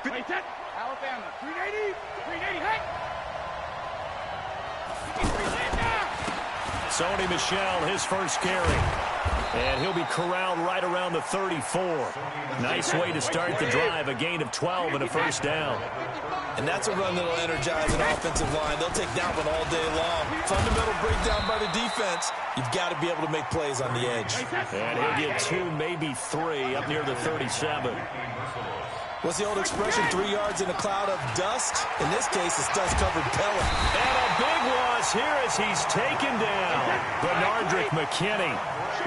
Play set. Alabama. 380. 380. Hey. Sony Michel, his first carry. And he'll be corralled right around the 34. Nice way to start the drive, a gain of 12 and a first down. And that's a run that'll energize an offensive line. They'll take that one all day long. Fundamental breakdown by the defense. You've got to be able to make plays on the edge. And he'll get 2, maybe 3, up near the 37. What's the old expression? 3 yards in a cloud of dust? In this case, it's dust-covered pellet. And a big loss here as he's taken down. Benardrick McKinney.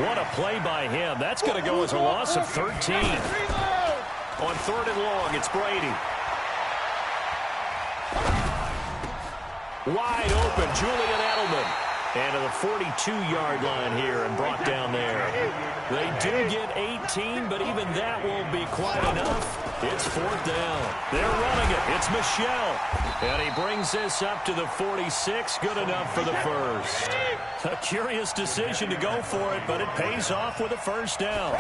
What a play by him. That's going to go as a loss of 13. On 3rd and long, it's Brady. Wide open, Julian Edelman. And to the 42-yard line here and brought down there. They do get 18, but even that won't be quite enough. It's 4th down. They're running it. It's Michel. And he brings this up to the 46. Good enough for the first. A curious decision to go for it, but it pays off with a first down.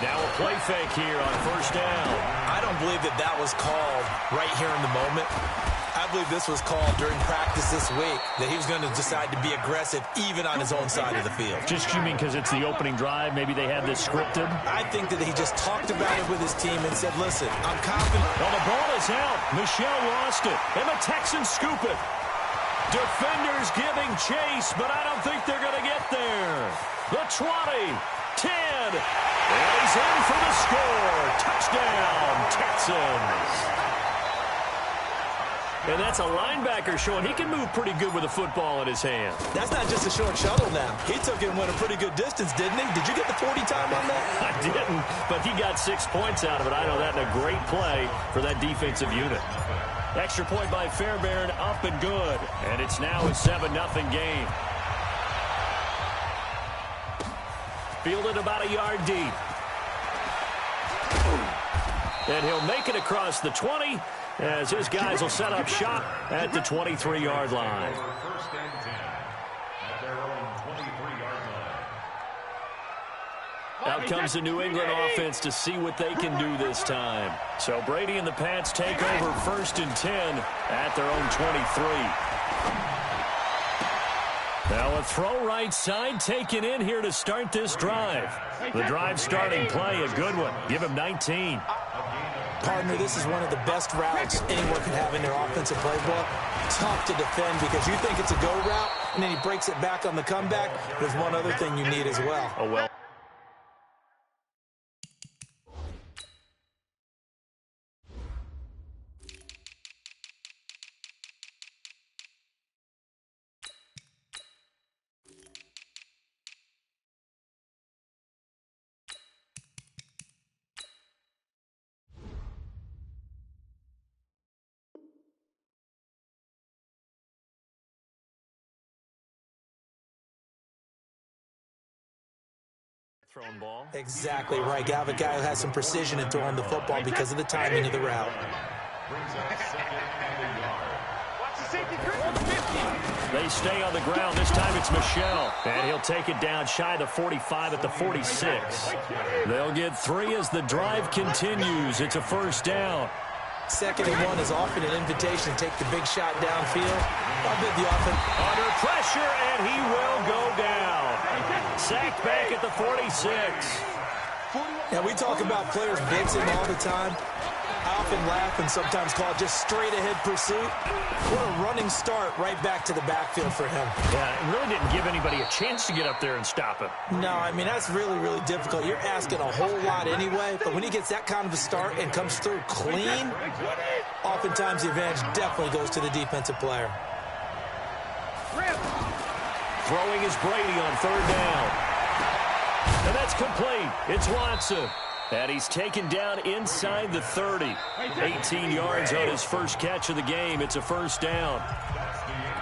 Now a play fake here on 1st down. I don't believe that was called right here in the moment. I believe this was called during practice this week, that he was going to decide to be aggressive even on his own side of the field. Just you mean because it's the opening drive? Maybe they had this scripted? I think that he just talked about it with his team and said, listen, I'm confident. Well, the ball is out. Michel lost it. And the Texans scoop it. Defenders giving chase, but I don't think they're going to get there. The 20, 10, and he's in for the score. Touchdown, Texans. And that's a linebacker showing he can move pretty good with a football in his hand. That's not just a short shuttle now. He took it and went a pretty good distance, didn't he? Did you get the 40 time on that? I didn't, but he got 6 points out of it. I know that in a great play for that defensive unit. Extra point by Fairbairn, up and good. And it's now a 7-0 game. Fielded about a yard deep. And he'll make it across the 20 as his guys will set up shop at the 23-yard line. Out comes the New England offense to see what they can do this time. So Brady and the Pats take over 1st and 10 at their own 23. Now a throw right side taken in here to start this drive. The drive starting play, a good one. Give him 19. Partner, this is one of the best routes anyone could have in their offensive playbook. Tough to defend because you think it's a go route, and then he breaks it back on the comeback. There's one other thing you need as well. Oh, well. Thrown ball. Exactly right. You have a guy who has some precision in throwing the football because of the timing of the route. They stay on the ground. This time it's Michel. And he'll take it down shy of the 45 at the 46. They'll get 3 as the drive continues. It's a first down. 2nd and 1 is often an invitation to take the big shot downfield. I bet the offense under pressure, and he will go down. Sacked back at the 46. Now, we talk about players blitzing all the time. I often laugh and sometimes call it just straight-ahead pursuit. What a running start right back to the backfield for him. Yeah, it really didn't give anybody a chance to get up there and stop him. No, I mean, that's really, really difficult. You're asking a whole lot anyway, but when he gets that kind of a start and comes through clean, oftentimes the advantage definitely goes to the defensive player. Throwing is Brady on 3rd down. And that's complete. It's Watson. And he's taken down inside the 30. 18 yards on his first catch of the game. It's a first down.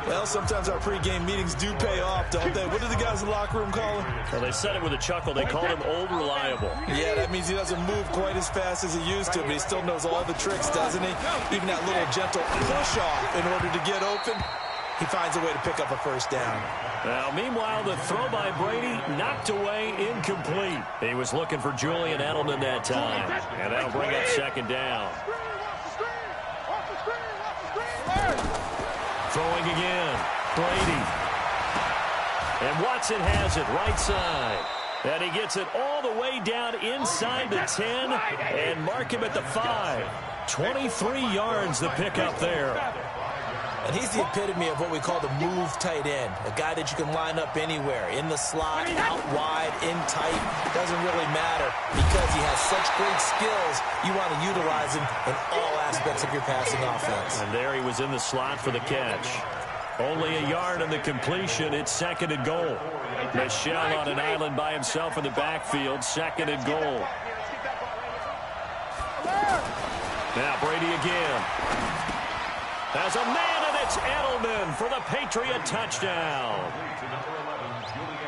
Well, sometimes our pregame meetings do pay off, don't they? What do the guys in the locker room call him? Well, they said it with a chuckle. They called him Old Reliable. Yeah, that means he doesn't move quite as fast as he used to, but he still knows all the tricks, doesn't he? Even that little gentle push-off in order to get open. He finds a way to pick up a first down. Now, meanwhile, the throw by Brady knocked away, incomplete. He was looking for Julian Edelman that time. And that'll bring up second down. Throwing again. Brady. And Watson has it right side. And he gets it all the way down inside the 10 and mark him at the 5. 23 yards the pickup there. And he's the epitome of what we call the move tight end, a guy that you can line up anywhere, in the slot, out wide, in tight. Doesn't really matter because he has such great skills. You want to utilize him in all aspects of your passing offense. And there he was in the slot for the catch. Only a yard on the completion. It's second and goal. Michel on an island by himself in the backfield. Second and goal. Now Brady again. As a man, and it's Edelman for the Patriot touchdown.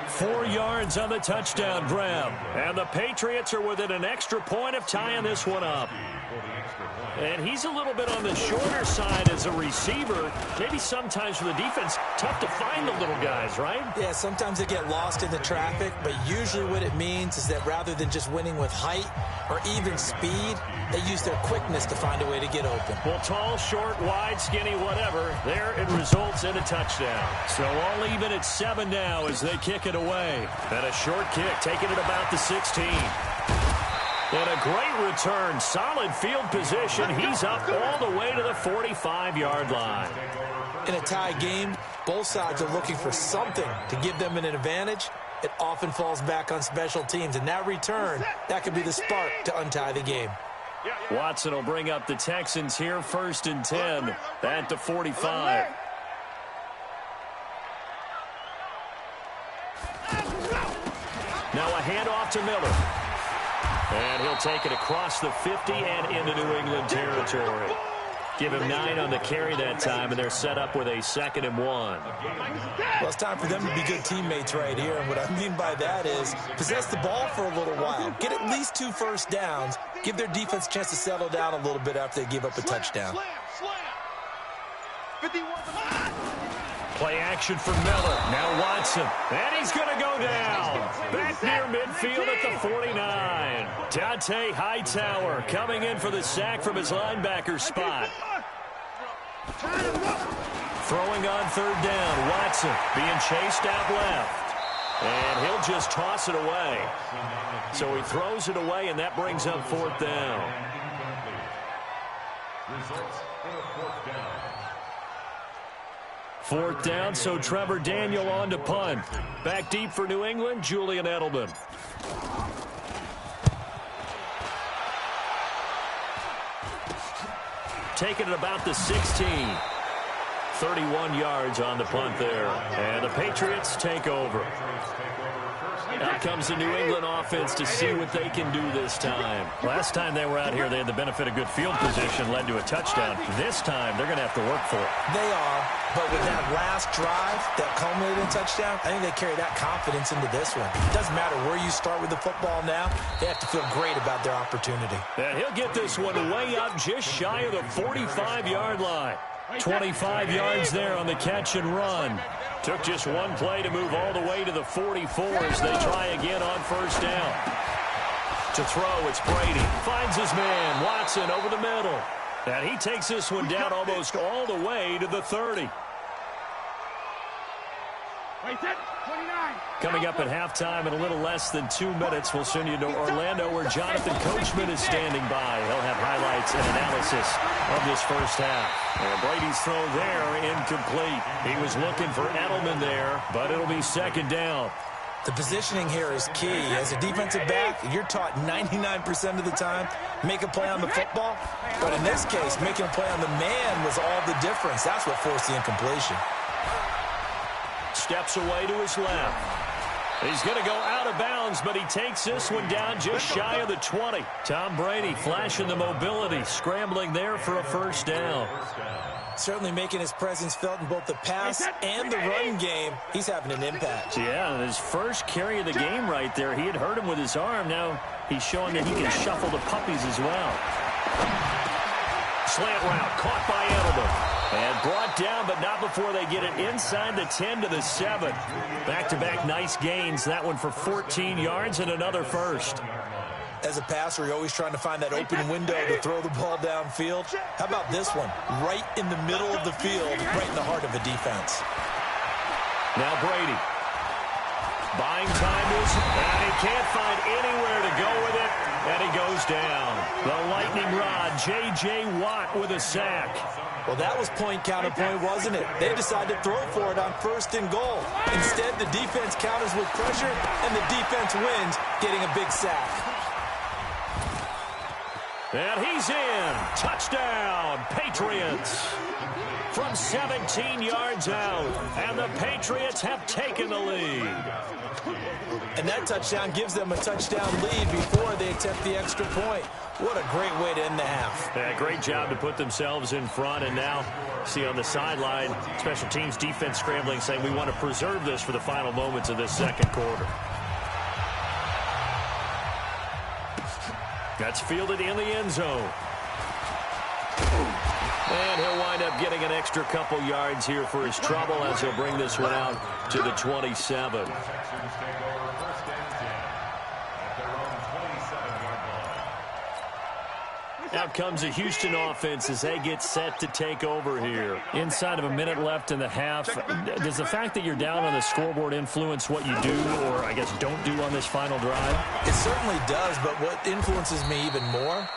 4 yards on the touchdown grab. And the Patriots are within an extra point of tying this one up. And he's a little bit on the shorter side as a receiver. Maybe sometimes for the defense, tough to find the little guys, right? Yeah, sometimes they get lost in the traffic, but usually what it means is that rather than just winning with height or even speed, they use their quickness to find a way to get open. Well, tall, short, wide, skinny, whatever, there it results in a touchdown. So all even at 7 now as they kick it away. And a short kick, taking it about the 16. And a great return, solid field position. He's up all the way to the 45-yard line. In a tie game, both sides are looking for something to give them an advantage. It often falls back on special teams, and that return, that could be the spark to untie the game. Watson will bring up the Texans here, 1st and 10 at the 45. Now a handoff to Miller. And he'll take it across the 50 and into New England territory. Give him 9 on the carry that time, and they're set up with a 2nd and 1. Well, it's time for them to be good teammates right here. And what I mean by that is possess the ball for a little while. Get at least 2 first downs. Give their defense a chance to settle down a little bit after they give up a touchdown. Play action for Miller. Now Watson. And he's going to go down. Back near midfield at the 49. Dante Hightower coming in for the sack from his linebacker spot. Throwing on 3rd down. Watson being chased out left. And he'll just toss it away. So he throws it away, and that brings up 4th down. Results in a 4th down. 4th down, so Trevor Daniel on to punt. Back deep for New England, Julian Edelman. Taking it about the 16. 31 yards on the punt there. And the Patriots take over. Out comes the New England offense to see what they can do this time. Last time they were out here, they had the benefit of good field position, led to a touchdown. This time, they're going to have to work for it. They are, but with that last drive that culminated in touchdown, I think they carry that confidence into this one. It doesn't matter where you start with the football now. They have to feel great about their opportunity. And he'll get this one way up just shy of the 45-yard line. 25 yards there on the catch and run. Took just one play to move all the way to the 44 as they try again on 1st down. To throw, it's Brady. Finds his man, Watson, over the middle. And he takes this one down almost all the way to the 30. Coming up at halftime in a little less than 2 minutes, we'll send you to Orlando where Jonathan Coachman is standing by. He'll have highlights and analysis of this first half. And Brady's throw there, incomplete. He was looking for Edelman there, but it'll be 2nd down. The positioning here is key. As a defensive back, you're taught 99% of the time, make a play on the football. But in this case, making a play on the man was all the difference. That's what forced the incompletion. Steps away to his left. He's going to go out of bounds, but he takes this one down just shy of the 20. Tom Brady flashing the mobility, scrambling there for a 1st down. Certainly making his presence felt in both the pass and the run game. He's having an impact. Yeah, his first carry of the game right there. He had hurt him with his arm. Now he's showing that he can shuffle the puppies as well. slant route caught by Edelman. And brought down, but not before they get it inside the 10 to the 7. Back-to-back nice gains. That one for 14 yards and another first. As a passer, you're always trying to find that open window to throw the ball downfield. How about this one? Right in the middle of the field, right in the heart of a defense. Now Brady. Buying time is, and he can't find anywhere to go with it, and he goes down. The lightning rod, J.J. Watt with a sack. Well, that was point counterpoint, wasn't it? They decided to throw for it on 1st and goal. Instead, the defense counters with pressure, and the defense wins, getting a big sack. And he's in. Touchdown, Patriots. From 17 yards out, and the Patriots have taken the lead. And that touchdown gives them a touchdown lead before they attempt the extra point. What a great way to end the half. Yeah, great job to put themselves in front, and now see on the sideline, special teams defense scrambling, saying we want to preserve this for the final moments of this second quarter. That's fielded in the end zone. And he'll wind up getting an extra couple yards here for his trouble as he'll bring this one out to the 27. Out comes the Houston offense as they get set to take over here. Inside of a minute left in the half, does the fact that you're down on the scoreboard influence what you do or, I guess, don't do on this final drive? It certainly does, but what influences me even more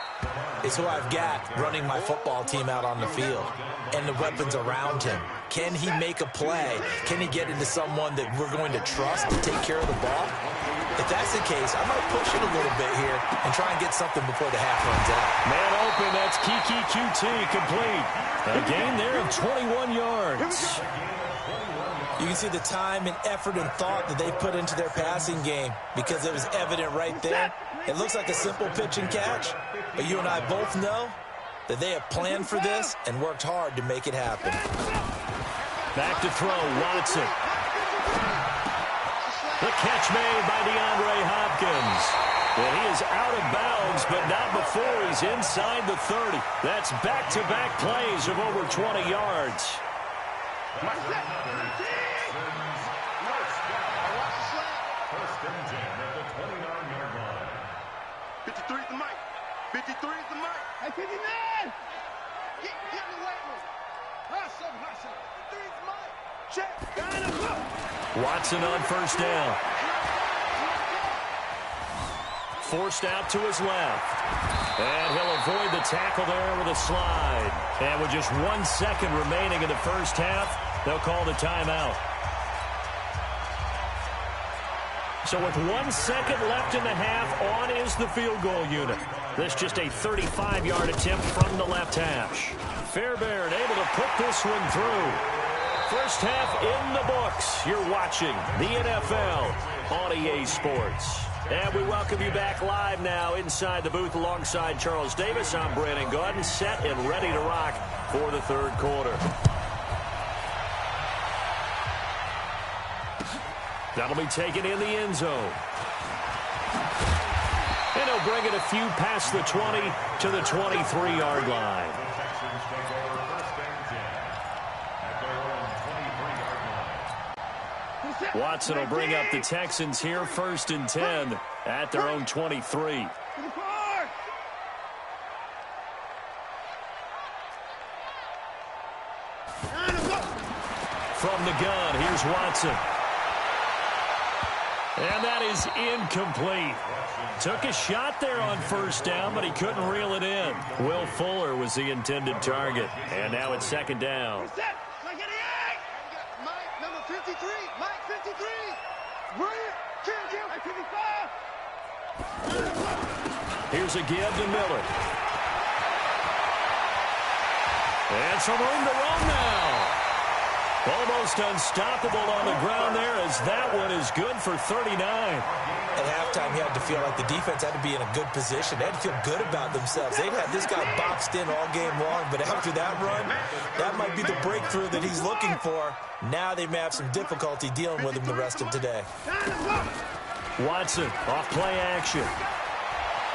is who I've got running my football team out on the field and the weapons around him. Can he make a play? Can he get into someone that we're going to trust to take care of the ball? If that's the case, I might push it a little bit here and try and get something before the half runs out. Man open, that's Kiki QT complete. A gain there of 21 yards. You can see the time and effort and thought that they put into their passing game because it was evident right there. It looks like a simple pitch and catch, but you and I both know that they have planned for this and worked hard to make it happen. Back to throw, Watson. The catch made by DeAndre Hopkins. And he is out of bounds, but not before he's inside the 30. That's back-to-back plays of over 20 yards. 53's the mic. 53's the mic. Hey, 59! Get in the weight room. Hustle. 53's the mic. Check. Line up. Watson on first down. Forced out to his left. And he'll avoid the tackle there with a slide. And with just 1 second remaining in the first half, they'll call the timeout. So with 1 second left in the half, on is the field goal unit. This just a 35-yard attempt from the left hash. Fairbairn able to put this one through. First half in the books. You're watching the NFL on EA Sports. And we welcome you back live now inside the booth alongside Charles Davis. I'm Brandon Gaudin, set and ready to rock for the third quarter. That'll be taken in the end zone. And he'll bring it a few past the 20 to the 23-yard line. Watson will bring up the Texans here, 1st and 10 at their own 23. From the gun, here's Watson. And that is incomplete. Took a shot there on first down, but he couldn't reel it in. Will Fuller was the intended target. And now it's second down. Number 53. Mike 53. William. King 55. Here's a give to Miller. And some room to run now. Almost unstoppable on the ground there as that one is good for 39. At halftime, you had to feel like the defense had to be in a good position. They had to feel good about themselves. They've had this guy boxed in all game long, but after that run, that might be the breakthrough that he's looking for. Now they may have some difficulty dealing with him the rest of today. Watson off play action.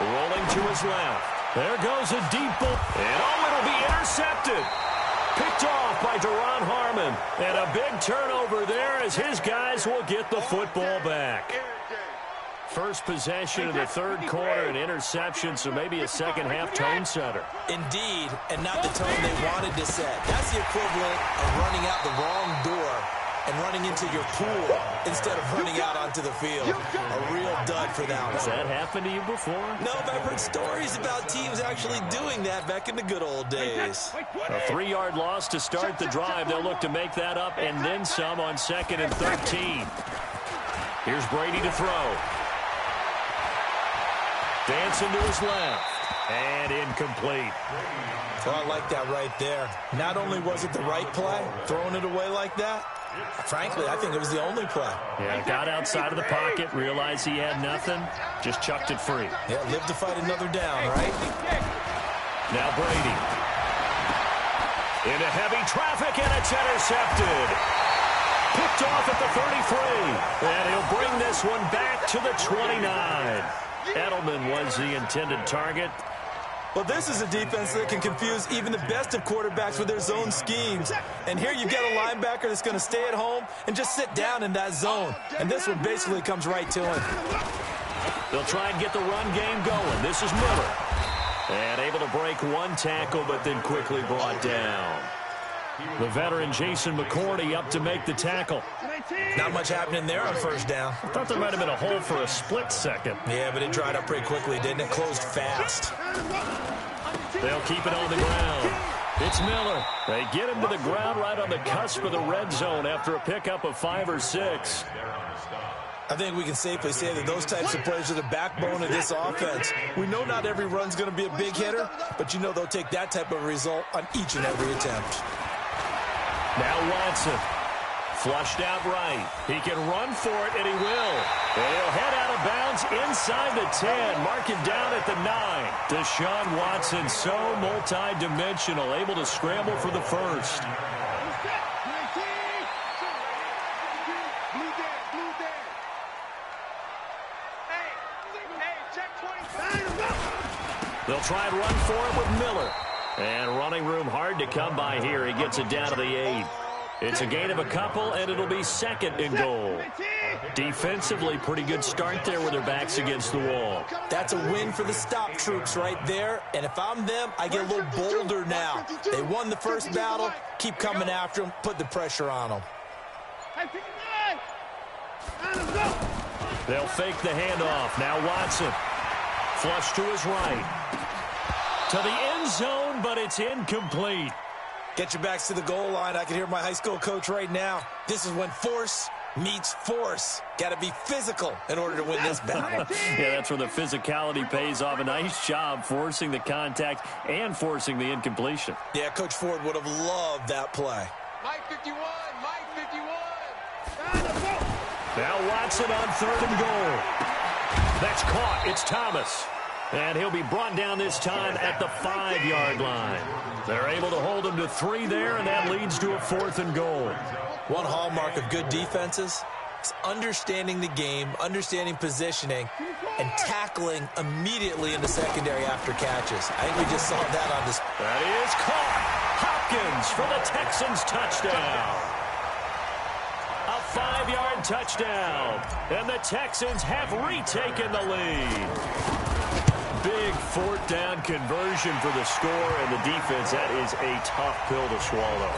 Rolling to his left. There goes a deep ball. And it'll be intercepted. Picked off by Duron Harmon. And a big turnover there as his guys will get the football back. First possession of the third quarter, an interception, so maybe a second-half tone setter. Indeed, and not the tone they wanted to set. That's the equivalent of running out the wrong door and running into your pool instead of running out onto the field. A real dud for that one. Has that happened to you before? No, but I've heard stories about teams actually doing that back in the good old days. A 3-yard loss to start the drive. They'll look to make that up and then some on 2nd and 13. Here's Brady to throw. Dancing to his left. And incomplete. Well, I like that right there. Not only was it the right play, throwing it away like that, frankly, I think it was the only play. Yeah, got outside of the pocket, realized he had nothing, just chucked it free. Yeah, live to fight another down, right? Now Brady. Into heavy traffic, and it's intercepted. Picked off at the 33. And he'll bring this one back to the 29. Edelman was the intended target. Well, this is a defense that can confuse even the best of quarterbacks with their zone schemes. And here you've got a linebacker that's going to stay at home and just sit down in that zone. And this one basically comes right to him. They'll try and get the run game going. This is Miller. And able to break one tackle, but then quickly brought down. The veteran Jason McCourty up to make the tackle. Not much happening there on first down. I thought there might have been a hole for a split second. Yeah, but it dried up pretty quickly, didn't it? Closed fast. They'll keep it on the ground. It's Miller. They get him to the ground right on the cusp of the red zone after a pickup of 5 or 6. I think we can safely say that those types of plays are the backbone of this offense. We know not every run's going to be a big hitter, but you know they'll take that type of result on each and every attempt. Now Watson. Flushed out right. He can run for it, and he will. And he'll head out of bounds inside the 10. Mark him down at the 9. Deshaun Watson, so multi-dimensional, able to scramble for the first. They'll try and run for it with Miller. And running room hard to come by here. He gets it down to the 8. It's a gain of a couple, and it'll be 2nd and goal. Defensively, pretty good start there with their backs against the wall. That's a win for the stop troops right there. And if I'm them, I get a little bolder now. They won the first battle. Keep coming after them. Put the pressure on them. They'll fake the handoff. Now Watson. Flush to his right. To the end zone, but it's incomplete. Get your backs to the goal line. I can hear my high school coach right now. This is when force meets force. Got to be physical in order to win this battle. Yeah, that's where the physicality pays off. A nice job forcing the contact and forcing the incompletion. Yeah, Coach Ford would have loved that play. Mike 51, Mike 51. Now Watson on 3rd and goal. That's caught. It's Thomas. And he'll be brought down this time at the 5-yard line. They're able to hold him to 3 there, and that leads to a 4th and goal. One hallmark of good defenses is understanding the game, understanding positioning, and tackling immediately in the secondary after catches. I think we just saw that on this. That is caught. Hopkins for the Texans touchdown. A 5-yard touchdown. And the Texans have retaken the lead. Big 4th down conversion for the score, and the defense, that is a tough pill to swallow.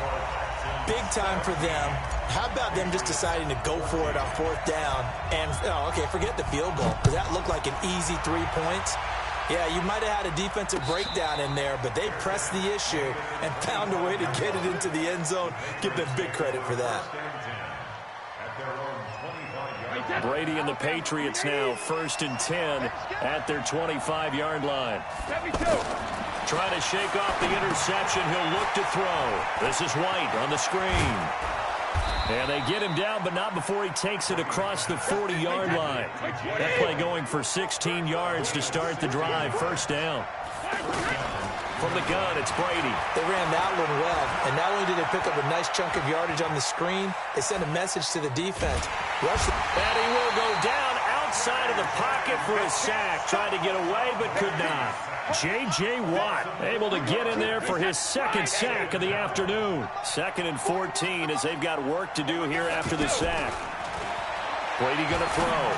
Big time for them. How about them just deciding to go for it on 4th down? And, okay, forget the field goal. Does that look like an easy 3 points? Yeah, you might have had a defensive breakdown in there, but they pressed the issue and found a way to get it into the end zone. Give them big credit for that. Brady and the Patriots now 1st and 10 at their 25-yard line. Trying to shake off the interception. He'll look to throw. This is White on the screen. And they get him down, but not before he takes it across the 40-yard line. That play going for 16 yards to start the drive. 1st down. From the gun, it's Brady. They ran that one well, and not only did they pick up a nice chunk of yardage on the screen, they sent a message to the defense. Rush. And he will go down outside of the pocket for a sack. Tried to get away, but could not. J.J. Watt able to get in there for his second sack of the afternoon. 2nd and 14 as they've got work to do here after the sack. Brady going to throw.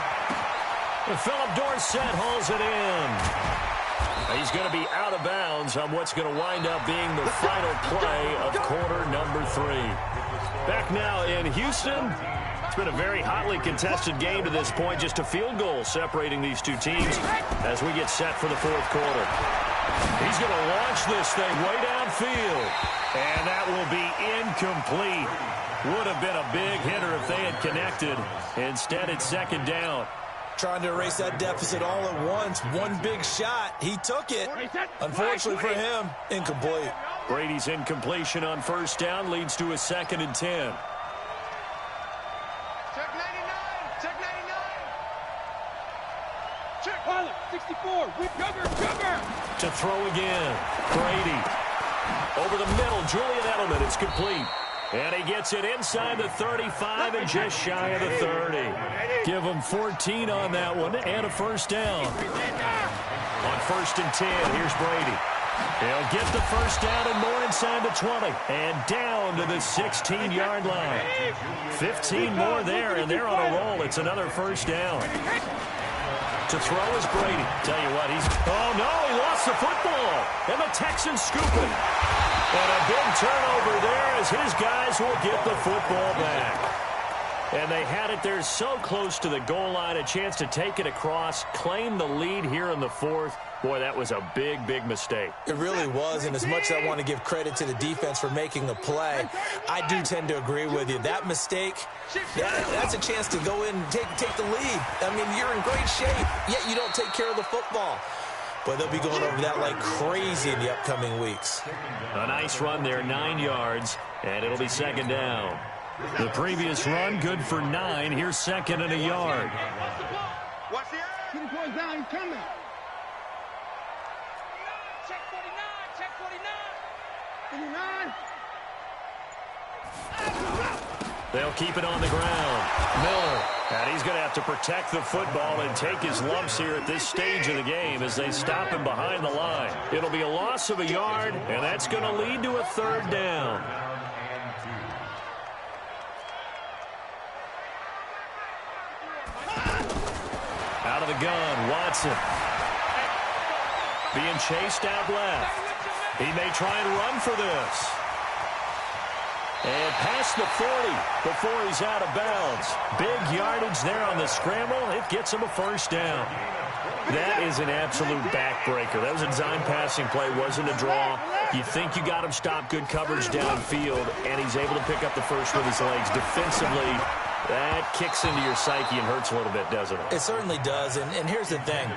And Philip Dorsett hauls it in. He's going to be out of bounds on what's going to wind up being the final play of quarter number 3. Back now in Houston. It's been a very hotly contested game to this point. Just a field goal separating these two teams as we get set for the 4th quarter. He's going to launch this thing way downfield. And that will be incomplete. Would have been a big hitter if they had connected. Instead, it's 2nd down. Trying to erase that deficit all at once. One big shot. He took it. Unfortunately for him, incomplete. Brady's incompletion on 1st down leads to a 2nd and 10. Check 99. Check 99. Check Pilot 64. Cover. To throw again. Brady. Over the middle. Julian Edelman. It's complete. And he gets it inside the 35 and just shy of the 30. Give him 14 on that one and a 1st down. On 1st and 10, here's Brady. He'll get the 1st down and more inside the 20. And down to the 16-yard line. 15 more there, and they're on a roll. It's another 1st down. To throw is Brady. Tell you what, oh, no, he lost the football. And the Texans scoop it. And a big turnover there as his guys will get the football back. And they had it there so close to the goal line, a chance to take it across, claim the lead here in the 4th. Boy, that was a big, big mistake. It really was, and as much as I want to give credit to the defense for making the play, I do tend to agree with you. That mistake, that's a chance to go in and take the lead. I mean, you're in great shape, yet you don't take care of the football. But they'll be going over that like crazy in the upcoming weeks. A nice run there, 9 yards, and it'll be 2nd down. The previous run, good for 9. Here's 2nd and a yard. Watch the eye. Keep the boys down. He's coming. Check 49. Check 49. 59. They'll keep it on the ground. Miller. And he's going to have to protect the football and take his lumps here at this stage of the game as they stop him behind the line. It'll be a loss of a yard, and that's going to lead to a 3rd down. Out of the gun, Watson. Being chased out left. He may try and run for this. And past the 40 before he's out of bounds. Big yardage there on the scramble. It gets him a 1st down. That is an absolute backbreaker. That was a design passing play, wasn't a draw. You think you got him stopped, good coverage downfield, and he's able to pick up the 1st with his legs. Defensively, that kicks into your psyche and hurts a little bit, doesn't it? It certainly does, and here's the thing.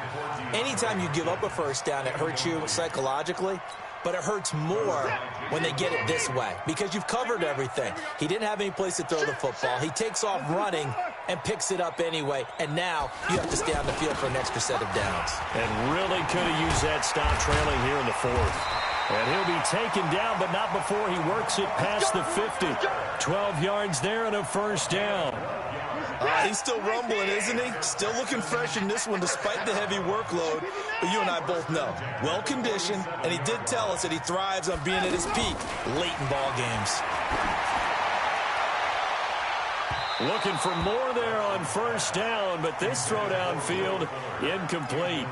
Anytime you give up a 1st down, it hurts you psychologically. But it hurts more when they get it this way because you've covered everything. He didn't have any place to throw the football. He takes off running and picks it up anyway. And now you have to stay on the field for an extra set of downs. And really could have used that stop trailing here in the 4th. And he'll be taken down, but not before he works it past the 50. 12 yards there and a 1st down. He's still rumbling, isn't he? Still looking fresh in this one despite the heavy workload. But you and I both know, well-conditioned, and he did tell us that he thrives on being at his peak late in ball games. Looking for more there on 1st down, but this throw downfield incomplete.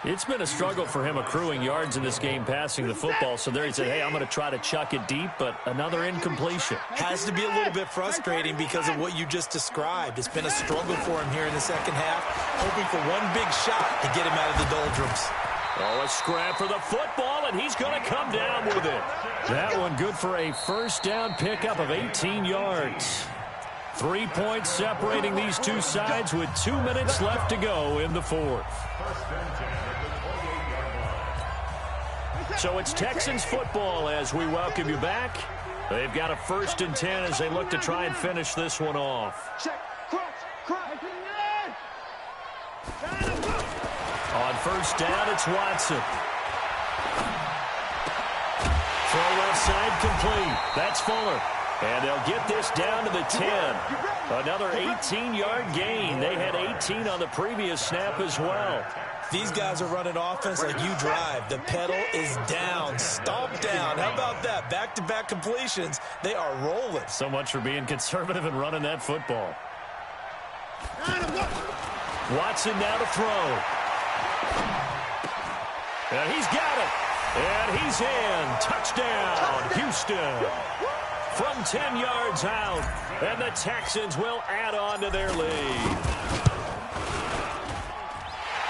It's been a struggle for him accruing yards in this game passing the football. So there he said, hey, I'm going to try to chuck it deep, but another incompletion. Has to be a little bit frustrating because of what you just described. It's been a struggle for him here in the 2nd half, hoping for one big shot to get him out of the doldrums. Oh, a scrap for the football, and he's going to come down with it. That one good for a 1st down pickup of 18 yards. 3 points separating these two sides with 2 minutes left to go in the 4th. So it's Texans football as we welcome you back. They've got a 1st and 10 as they look to try and finish this one off. On 1st down, it's Watson. Throw left side complete. That's Fuller. And they'll get this down to the 10. Another 18-yard gain. They had 18 on the previous snap as well. These guys are running offense like you drive. The pedal is down, stomp down. How about that? Back-to-back completions. They are rolling. So much for being conservative and running that football. Watson now to throw. And he's got it. And he's in. Touchdown, Houston. From 10 yards out. And the Texans will add on to their lead.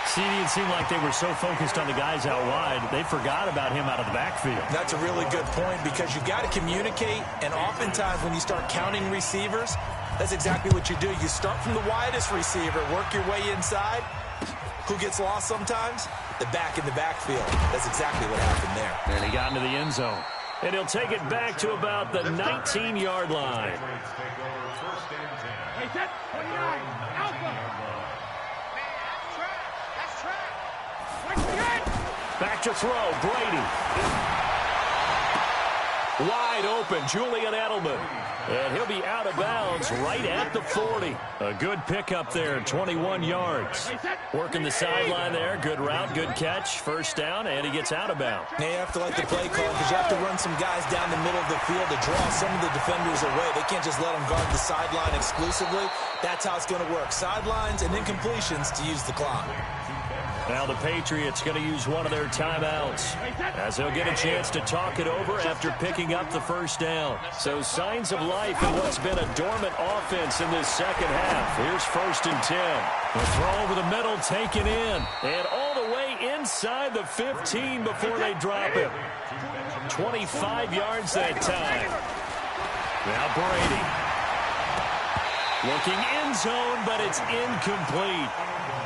CD, it seemed like they were so focused on the guys out wide, they forgot about him out of the backfield. That's a really good point because you've got to communicate, and oftentimes when you start counting receivers, that's exactly what you do. You start from the widest receiver, work your way inside. Who gets lost sometimes? The back in the backfield. That's exactly what happened there. And he got into the end zone. And he'll take it back to about the 19-yard line. Hey, set 29, Alpha. Back to throw, Brady. Wide open, Julian Edelman. And he'll be out of bounds right at the 40. A good pickup there, 21 yards. Working the sideline there, good route, good catch, first down, and he gets out of bounds. Now you have to like the play call because you have to run some guys down the middle of the field to draw some of the defenders away. They can't just let them guard the sideline exclusively. That's how it's going to work. Sidelines and incompletions to use the clock. Now the Patriots going to use one of their timeouts as they'll get a chance to talk it over after picking up the first down. So signs of life in what's been a dormant offense in this second half. Here's 1st and 10. The throw over the middle taken in and all the way inside the 15 before they drop it. 25 yards that time. Now Brady. Looking end zone, but it's incomplete.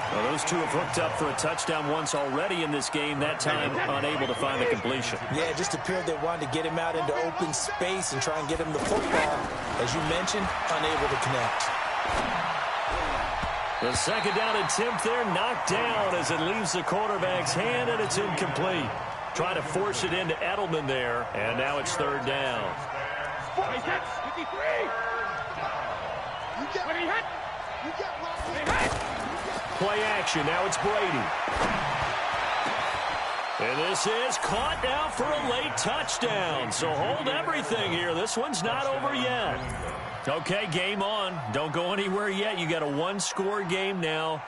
Well, those two have hooked up for a touchdown once already in this game, that time unable to find the completion. Yeah, it just appeared they wanted to get him out into open space and try and get him the football. As you mentioned, unable to connect. The second down attempt there knocked down as it leaves the quarterback's hand, and it's incomplete. Trying to force it into Edelman there, and now it's 3rd down. 53. Play action. Now it's Brady. And this is caught now for a late touchdown. So hold everything here. This one's not over yet. Okay, game on. Don't go anywhere yet. You got a one-score game now.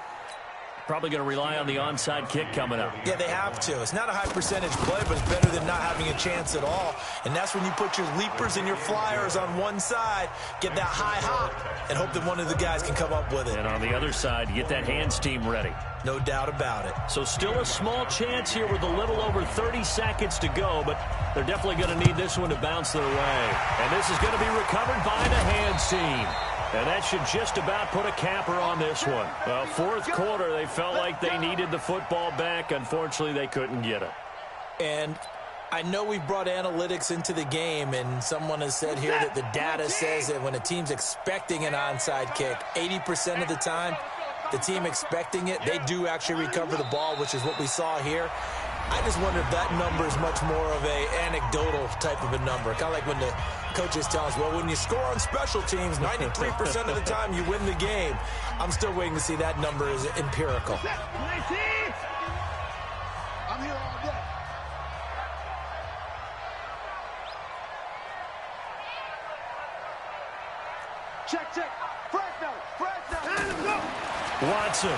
Probably going to rely on the onside kick coming up. Yeah, they have to. It's not a high percentage play, but it's better than not having a chance at all. And that's when you put your leapers and your flyers on one side, get that high hop, and hope that one of the guys can come up with it. And on the other side, you get that hands team ready. No doubt about it. So still a small chance here with a little over 30 seconds to go, but they're definitely going to need this one to bounce their way. And this is going to be recovered by the hands team. And that should just about put a capper on this one. Well, 4th quarter, they felt like they needed the football back. Unfortunately, they couldn't get it. And I know we've brought analytics into the game, and someone has said here that the data says that when a team's expecting an onside kick, 80% of the time, the team expecting it, they do actually recover the ball, which is what we saw here. I just wonder if that number is much more of a anecdotal type of a number. Kind of like when the coaches tell us, well, when you score on special teams, 93% of the time you win the game. I'm still waiting to see that number is empirical. I'm here all day. Check, check. Fresno. Watson.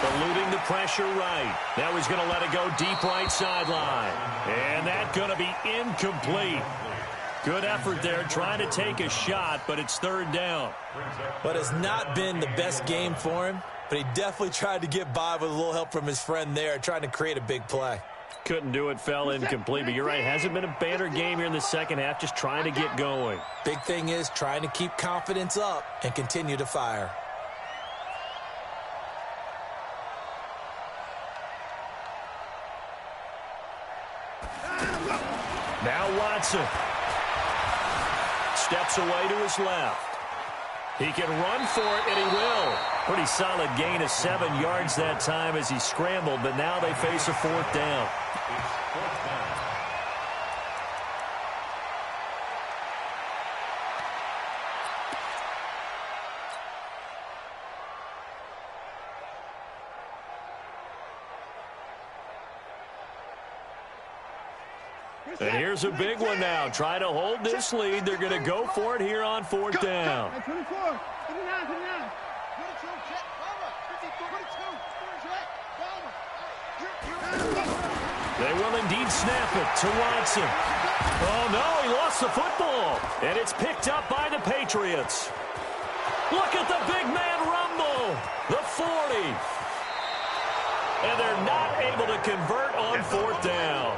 Eluding the pressure right. Now he's going to let it go deep right sideline. And that's going to be incomplete. Good effort there trying to take a shot, but it's 3rd down. But it's not been the best game for him, but he definitely tried to get by with a little help from his friend there, trying to create a big play. Couldn't do it, fell incomplete. But you're right, hasn't been a banner game here in the second half, just trying to get going. Big thing is trying to keep confidence up and continue to fire. Now Watson steps away to his left. He can run for it, and he will. Pretty solid gain of 7 yards that time as he scrambled, but now they face a 4th down. And here's a big one now. Try to hold this lead. They're going to go for it here on fourth down. 24, 59, 59. They will indeed snap it to Watson. Oh, no, he lost the football. And it's picked up by the Patriots. Look at the big man rumble. The 40. And they're not able to convert on fourth down.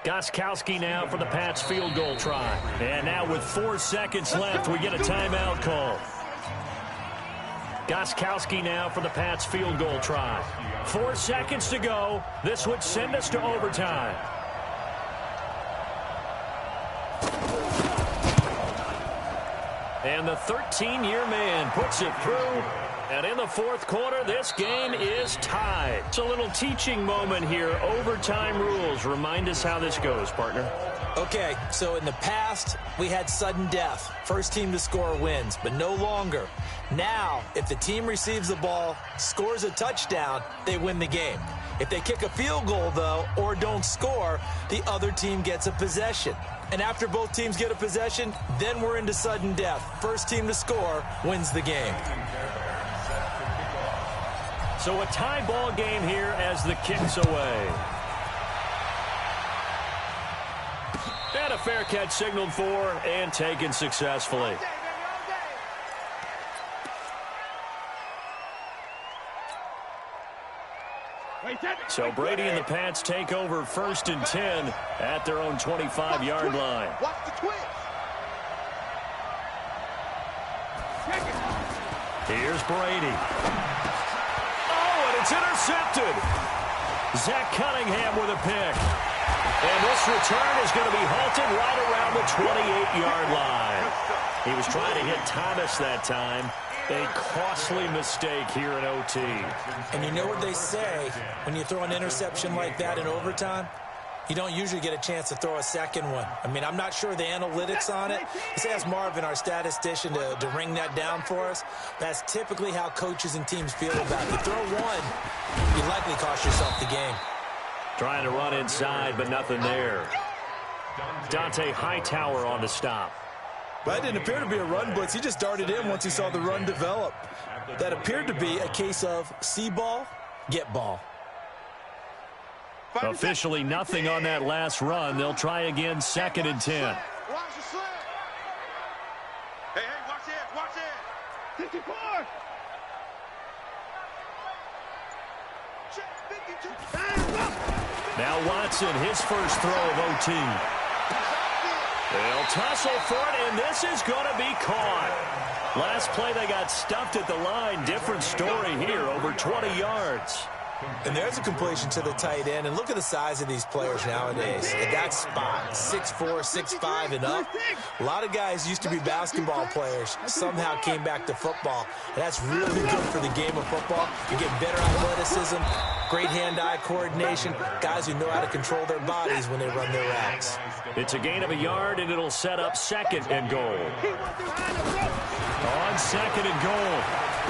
Gostkowski now for the Pats field goal try. And now with 4 seconds left, we get a timeout call. Gostkowski now for the Pats field goal try. 4 seconds to go. This would send us to overtime. And the 13-year man puts it through. And in the fourth quarter, this game is tied. It's a little teaching moment here. Overtime rules. Remind us how this goes, partner. Okay, so in the past, we had sudden death. First team to score wins, but no longer. Now, if the team receives the ball, scores a touchdown, they win the game. If they kick a field goal, though, or don't score, the other team gets a possession. And after both teams get a possession, then we're into sudden death. First team to score wins the game. So a tie ball game here as the kick's away. And a fair catch signaled for and taken successfully. So Brady and the Pats take over 1st and 10 at their own 25-yard line. Watch the twist. Here's Brady. Oh, and it's intercepted. Zach Cunningham with a pick. And this return is going to be halted right around the 28-yard line. He was trying to hit Thomas that time. A costly mistake here in OT. And you know what they say, when you throw an interception like that in overtime, you don't usually get a chance to throw a second one. I mean, I'm not sure the analytics on it. Let's ask Marvin, our statistician, to ring that down for us. That's typically how coaches and teams feel about it. You throw one, you likely cost yourself the game. Trying to run inside, but nothing there. Dante Hightower on the stop. That didn't appear to be a run blitz. He just darted in once he saw the run develop. That appeared to be a case of see ball, get ball. Officially nothing on that last run. They'll try again 2nd and 10. Watch the slip. Hey, watch it, watch it. 54. Now Watson, his first throw of OT. They'll tussle for it, and this is going to be caught. Last play, they got stuffed at the line. Different story here, over 20 yards. And there's a completion to the tight end. And look at the size of these players nowadays. At that spot, 6'4", 6'5", and up. A lot of guys used to be basketball players, somehow came back to football. And that's really good for the game of football. You get better athleticism, great hand-eye coordination, guys who know how to control their bodies when they run their routes. It's a gain of a yard, and it'll set up 2nd and goal. On 2nd and goal,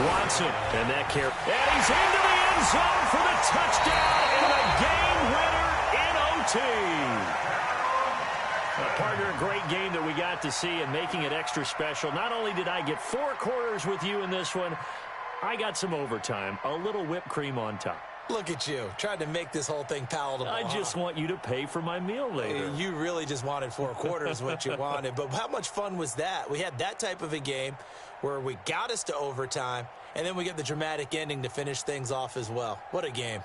Watson, and that carry. And he's into the end zone for the touchdown and the game winner in OT. Partner, a great game that we got to see and making it extra special. Not only did I get 4 quarters with you in this one, I got some overtime, a little whipped cream on top. Look at you, trying to make this whole thing palatable. I just want you to pay for my meal later. You really just wanted 4 quarters, what you wanted. But how much fun was that? We had that type of a game where we got us to overtime, and then we get the dramatic ending to finish things off as well. What a game.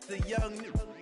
the young